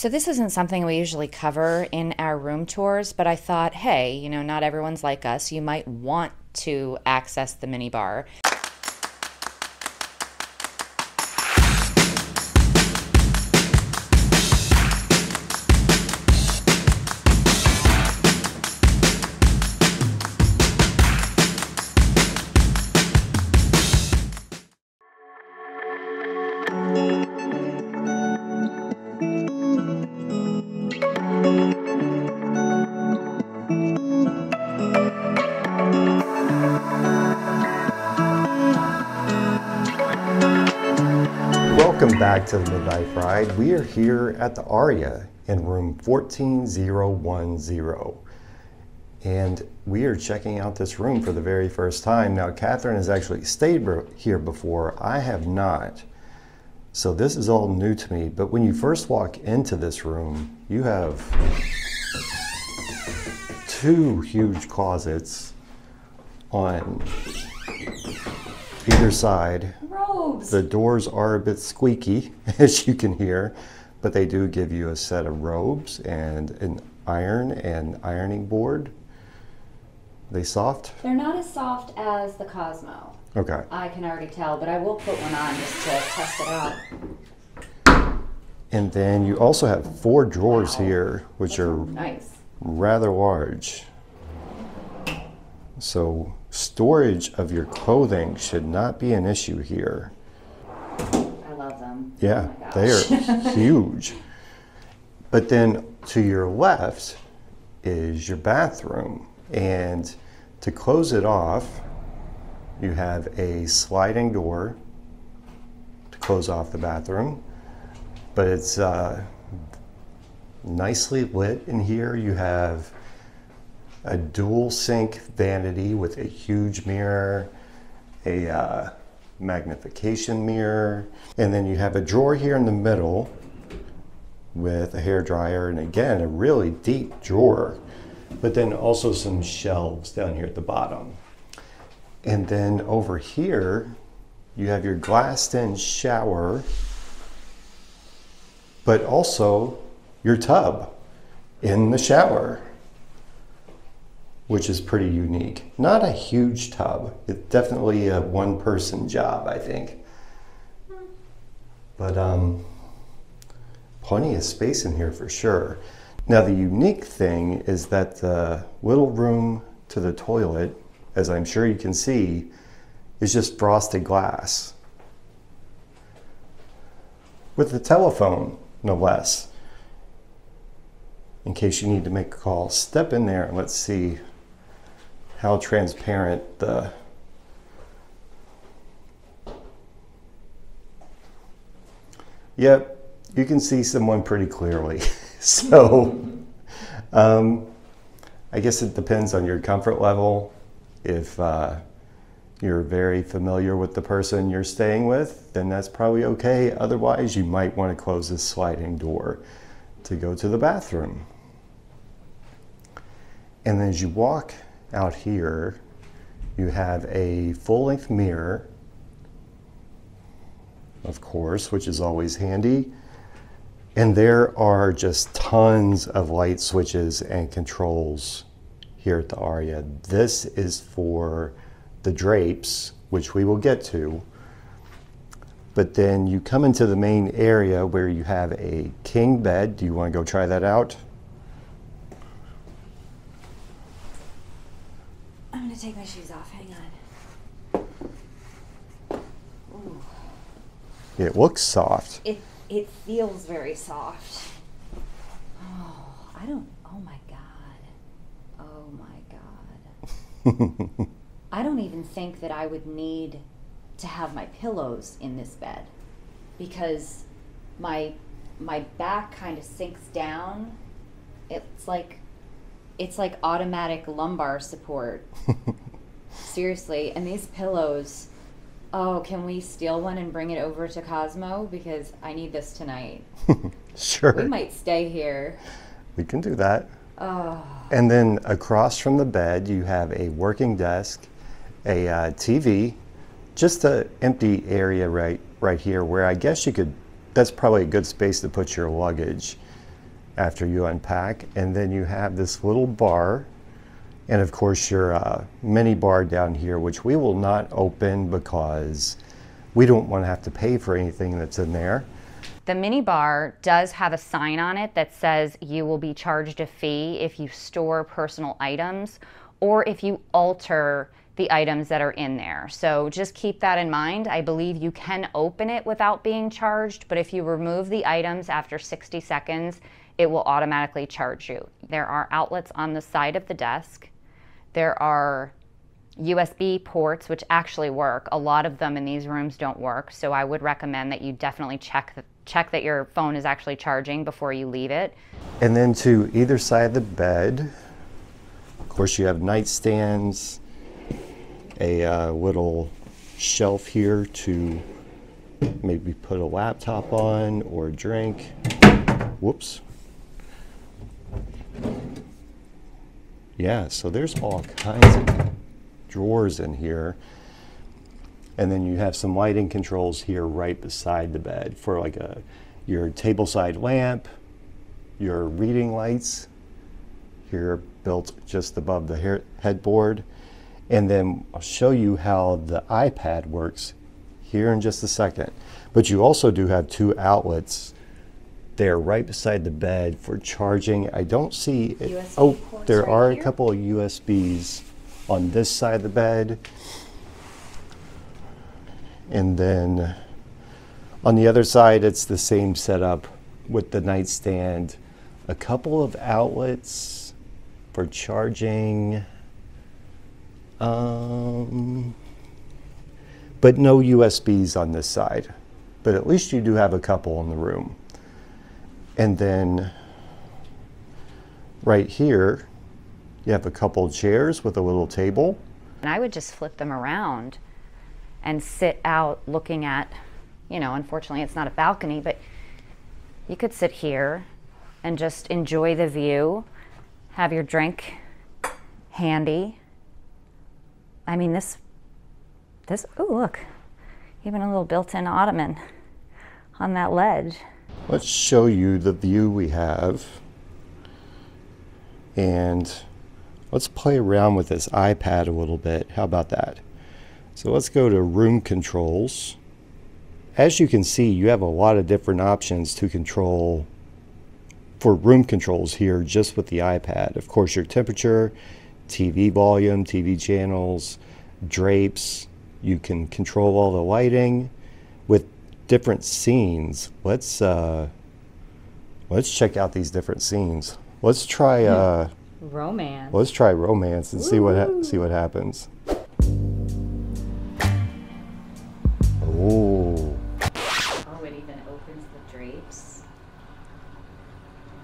So this isn't something we usually cover in our room tours, but I thought, hey, not everyone's like us. You might want to access the minibar. Welcome back to the Midlife Ride. We are here at the Aria in room 14010. And we are checking out this room for the very first time. Now, Catherine has actually stayed here before. I have not. So this is all new to me. But when you first walk into this room, you have two huge closets on either side. Robes. The doors are a bit squeaky, as you can hear, but they do give you a set of robes and an iron and ironing board. Are they soft? They're not as soft as the Cosmo. Okay. I can already tell, but I will put one on just to test it out. And then you also have 4 drawers here, which are nice, rather large. So storage of your clothing should not be an issue here. I love them. Yeah, Oh they are huge. But then to your left is your bathroom. And to close it off, you have a sliding door to close off the bathroom. But it's nicely lit in here. You have a dual sink vanity with a huge mirror, a magnification mirror, and then you have a drawer here in the middle with a hair dryer, and again, a really deep drawer, but then also some shelves down here at the bottom. And then over here, you have your glassed-in shower, but also your tub in the shower, which is pretty unique. Not a huge tub. It's definitely a one-person job, I think. But plenty of space in here for sure. Now the unique thing is that the little room to the toilet, as I'm sure you can see, is just frosted glass. With a telephone, no less. In case you need to make a call, step in there and let's see how transparent the Yep, you can see someone pretty clearly. So I guess it depends on your comfort level. If you're very familiar with the person you're staying with, then that's probably okay. Otherwise, you might want to close this sliding door to go to the bathroom. And then as you walk out here, you have a full-length mirror, of course, which is always handy. And there are just tons of light switches and controls here at the Aria. This is for the drapes, which we will get to. But then you come into the main area where you have a king bed. Do you want to go try that out? I'm gonna take my shoes off, hang on. Ooh. It looks soft. It feels very soft. Oh my God. Oh my God. I don't even think that I would need to have my pillows in this bed because my back kind of sinks down. It's like automatic lumbar support. Seriously, and these pillows, oh, can we steal one and bring it over to Cosmo? Because I need this tonight. Sure. We might stay here. We can do that. Oh. And then across from the bed, you have a working desk, a TV, just an empty area right here where I guess you could, that's probably a good space to put your luggage. after you unpack. And then you have this little bar, and of course your mini bar down here, which we will not open because we don't want to have to pay for anything that's in there. The mini bar does have a sign on it that says you will be charged a fee if you store personal items or if you alter the items that are in there. So just keep that in mind. I believe you can open it without being charged, but if you remove the items after 60 seconds, it will automatically charge you. There are outlets on the side of the desk. There are USB ports, which actually work. A lot of them in these rooms don't work, so I would recommend that you definitely check that your phone is actually charging before you leave it. And then to either side of the bed, of course, you have nightstands, a little shelf here to maybe put a laptop on or a drink. Whoops. Yeah, so there's all kinds of drawers in here. And then you have some lighting controls here right beside the bed for like your tableside lamp, your reading lights here built just above the headboard. And then I'll show you how the iPad works here in just a second. But you also do have two outlets there right beside the bed for charging. I don't see it. Oh, there are a couple of USBs on this side of the bed. And then on the other side, it's the same setup with the nightstand. A couple of outlets for charging, but no USBs on this side. But at least you do have a couple in the room. And then right here, you have a couple of chairs with a little table. And I would just flip them around and sit out looking at, you know, unfortunately it's not a balcony, but you could sit here and just enjoy the view, have your drink handy. I mean, this, oh look, even a little built-in ottoman on that ledge. Let's show you the view we have. And let's play around with this iPad a little bit. How about that? So let's go to room controls. As you can see, you have a lot of different options to control for room controls here just with the iPad. Of course, your temperature, TV volume, TV channels, drapes. You can control all the lighting with different scenes. Let's check out these different scenes. Let's try romance. Let's try romance and see what happens. Oh. Oh, it even opens the drapes. Oh,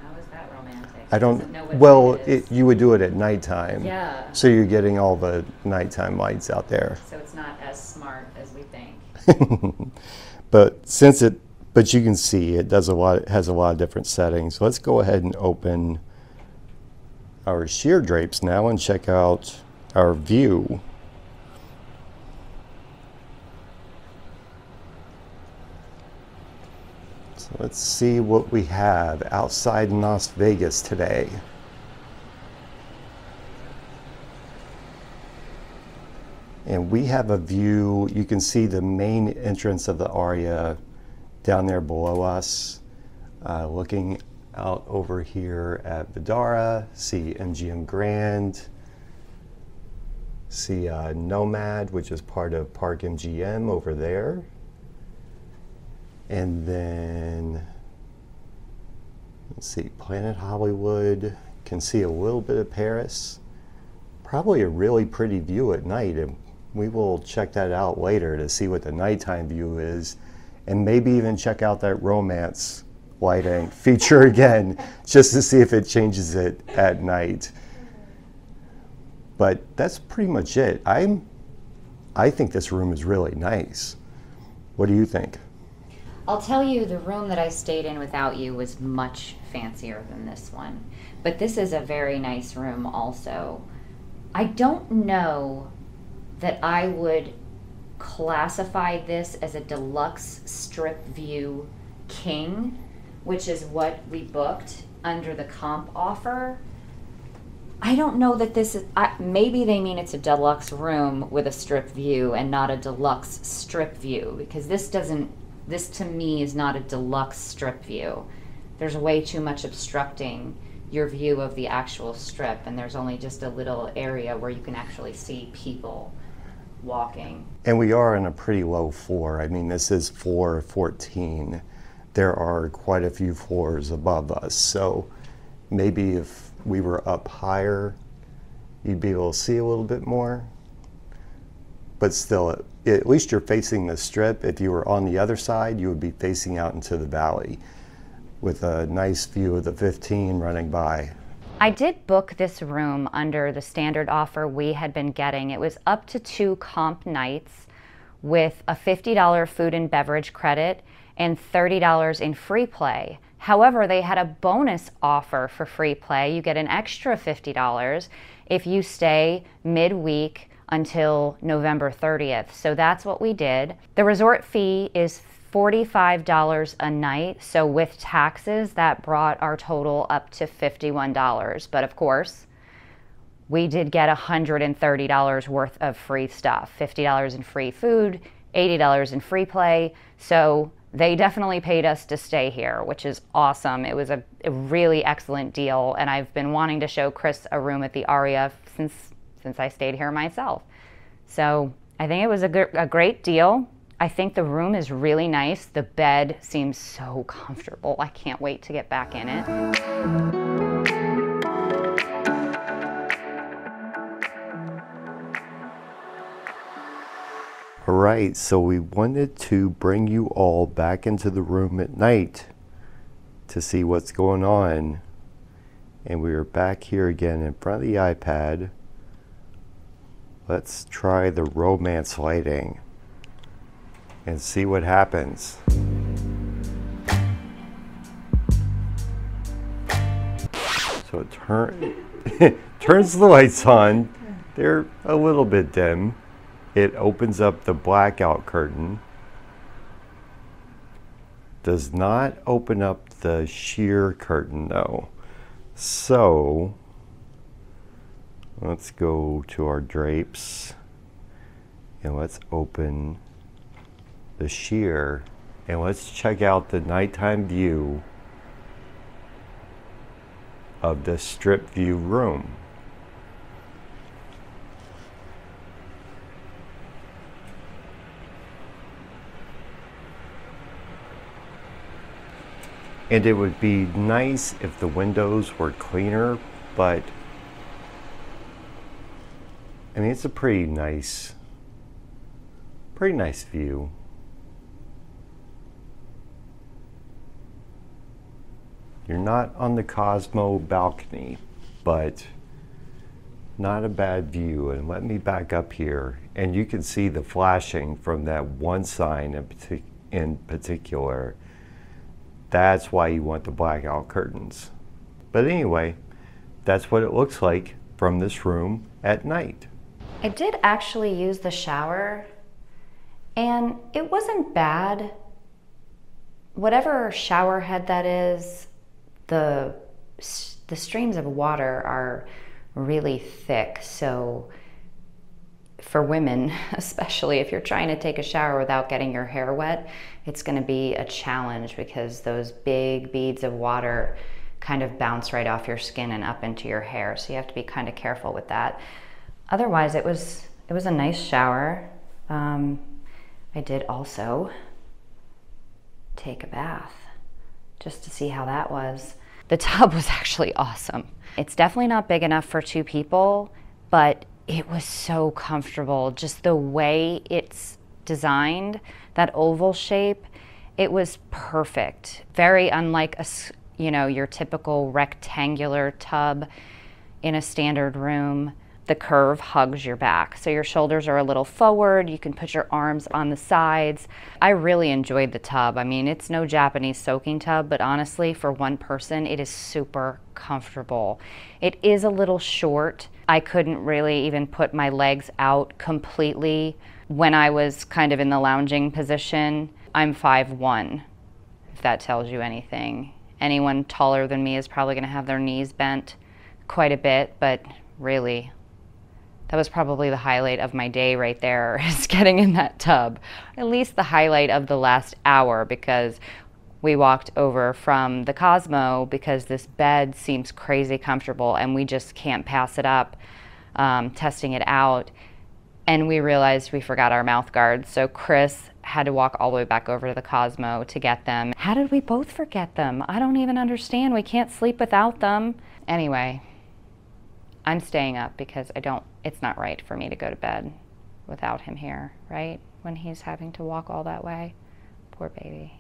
how is that romantic? I don't know. Well, you would do it at nighttime. Yeah. So you're getting all the nighttime lights out there. So it's not as smart as we think. But you can see it does a lot. It has a lot of different settings. So let's go ahead and open our sheer drapes now and check out our view. So let's see what we have outside in Las Vegas today. And we have a view. You can see the main entrance of the Aria down there below us. Looking out over here at Vidara, see MGM Grand, see Nomad, which is part of Park MGM over there. And then, let's see, Planet Hollywood, can see a little bit of Paris. Probably a really pretty view at night, and we will check that out later to see what the nighttime view is, and maybe even check out that romance lighting feature again, just to see if it changes it at night. But that's pretty much it. I think this room is really nice. What do you think? I'll tell you, the room that I stayed in without you was much fancier than this one. But this is a very nice room also. I don't know that I would classify this as a deluxe strip view king, which is what we booked under the comp offer. I don't know that this is, maybe they mean it's a deluxe room with a strip view and not a deluxe strip view, because this to me is not a deluxe strip view. There's way too much obstructing your view of the actual strip, and there's only just a little area where you can actually see people walking. And we are on a pretty low floor. I mean, this is floor 14. There are quite a few floors above us, so maybe if we were up higher, you'd be able to see a little bit more. But still, at least you're facing the strip. If you were on the other side, you would be facing out into the valley with a nice view of the 15 running by. I did book this room under the standard offer we had been getting. It was up to 2 comp nights with a $50 food and beverage credit and $30 in free play. However, they had a bonus offer for free play. You get an extra $50 if you stay midweek until November 30th. So that's what we did. The resort fee is $45 a night. So with taxes, that brought our total up to $51. But of course, we did get $130 worth of free stuff. $50 in free food, $80 in free play. So they definitely paid us to stay here, which is awesome. It was a really excellent deal, and I've been wanting to show Chris a room at the Aria since I stayed here myself. So I think it was a great deal. I think the room is really nice. The bed seems so comfortable. I can't wait to get back in it. All right, so we wanted to bring you all back into the room at night to see what's going on. And we are back here again in front of the iPad. Let's try the romance lighting and see what happens. So it turns the lights on. They're a little bit dim. It opens up the blackout curtain. Does not open up the sheer curtain though. So let's go to our drapes and let's open the sheer and let's check out the nighttime view of the strip view room. And it would be nice if the windows were cleaner, but I mean, it's a pretty nice view. You're not on the Cosmo balcony, but not a bad view. And let me back up here, and you can see the flashing from that one sign in particular. That's why you want the blackout curtains. But anyway, that's what it looks like from this room at night. I did actually use the shower, and it wasn't bad. Whatever shower head that is, the streams of water are really thick. So for women, especially if you're trying to take a shower without getting your hair wet, it's going to be a challenge because those big beads of water kind of bounce right off your skin and up into your hair. So you have to be kind of careful with that. Otherwise, it was a nice shower. I did also take a bath just to see how that was. The tub was actually awesome. It's definitely not big enough for 2 people, but it was so comfortable. Just the way it's designed, that oval shape, it was perfect. Very unlike your typical rectangular tub in a standard room. The curve hugs your back, so your shoulders are a little forward. You can put your arms on the sides. I really enjoyed the tub. I mean, it's no Japanese soaking tub, but honestly, for one person, it is super comfortable. It is a little short. I couldn't really even put my legs out completely when I was kind of in the lounging position. I'm 5'1", if that tells you anything. Anyone taller than me is probably going to have their knees bent quite a bit, but really, that was probably the highlight of my day right there, is getting in that tub. At least the highlight of the last hour, because we walked over from the Cosmo because this bed seems crazy comfortable and we just can't pass it up, testing it out. And we realized we forgot our mouth guards. So Chris had to walk all the way back over to the Cosmo to get them. How did we both forget them? I don't even understand. We can't sleep without them. Anyway, I'm staying up because it's not right for me to go to bed without him here, right? When he's having to walk all that way. Poor baby.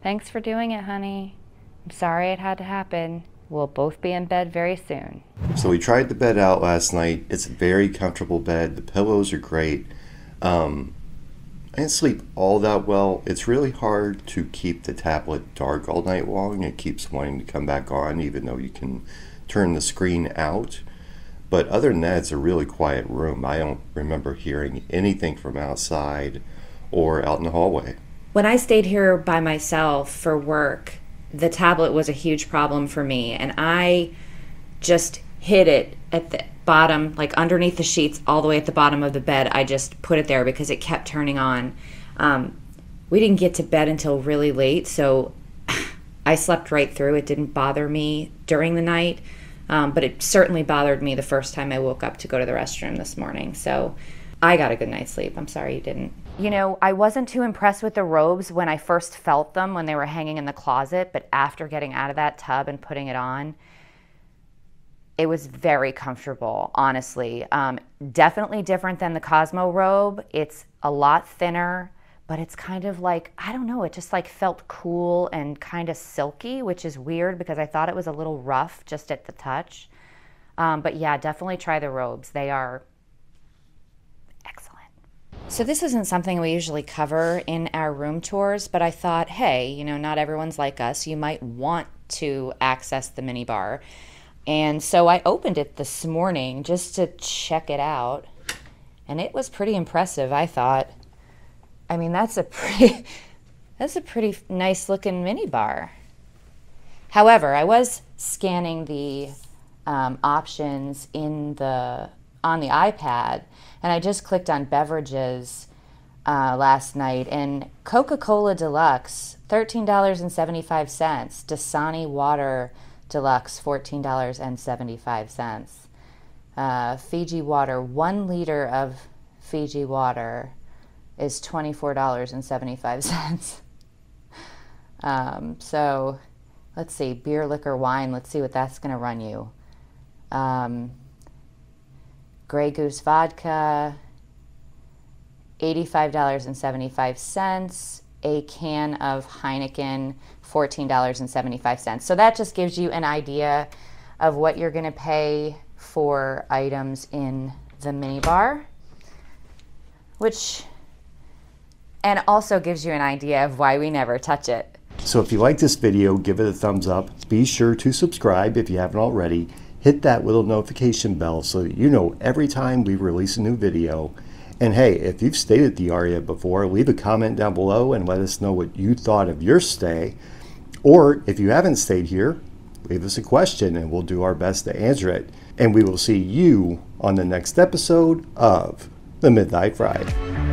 Thanks for doing it, honey. I'm sorry it had to happen. We'll both be in bed very soon. So we tried the bed out last night. It's a very comfortable bed. The pillows are great. I didn't sleep all that well. It's really hard to keep the tablet dark all night long. It keeps wanting to come back on, even though you can turn the screen out. But other than that, it's a really quiet room. I don't remember hearing anything from outside or out in the hallway. When I stayed here by myself for work, the tablet was a huge problem for me, and I just hid it at the bottom, like underneath the sheets, all the way at the bottom of the bed. I just put it there because it kept turning on. We didn't get to bed until really late, so I slept right through. It didn't bother me during the night, but it certainly bothered me the first time I woke up to go to the restroom this morning. So I got a good night's sleep. I'm sorry you didn't. You know, I wasn't too impressed with the robes when I first felt them when they were hanging in the closet, but after getting out of that tub and putting it on, it was very comfortable, honestly. Definitely different than the Cosmo robe. It's a lot thinner, but it's kind of like, I don't know, it just like felt cool and kind of silky, which is weird because I thought it was a little rough just at the touch. But yeah, definitely try the robes. They are excellent. So this isn't something we usually cover in our room tours, but I thought, hey, you know, not everyone's like us. You might want to access the minibar. And so I opened it this morning just to check it out. And it was pretty impressive, I thought. I mean, that's a pretty nice looking minibar. However, I was scanning the options on the iPad, and I just clicked on beverages last night, and Coca-Cola Deluxe, $13.75. Dasani Water Deluxe, $14.75. Fiji Water, 1 liter of Fiji water is $24.75. So let's see, beer, liquor, wine, let's see what that's going to run you. Grey Goose vodka, $85.75. A can of Heineken, $14.75. So that just gives you an idea of what you're going to pay for items in the minibar, and also gives you an idea of why we never touch it. So if you like this video, give it a thumbs up. Be sure to subscribe if you haven't already. Hit that little notification bell so that you know every time we release a new video. And hey, if you've stayed at the Aria before, leave a comment down below and let us know what you thought of your stay. Or if you haven't stayed here, leave us a question and we'll do our best to answer it. And we will see you on the next episode of The Midlife Ride.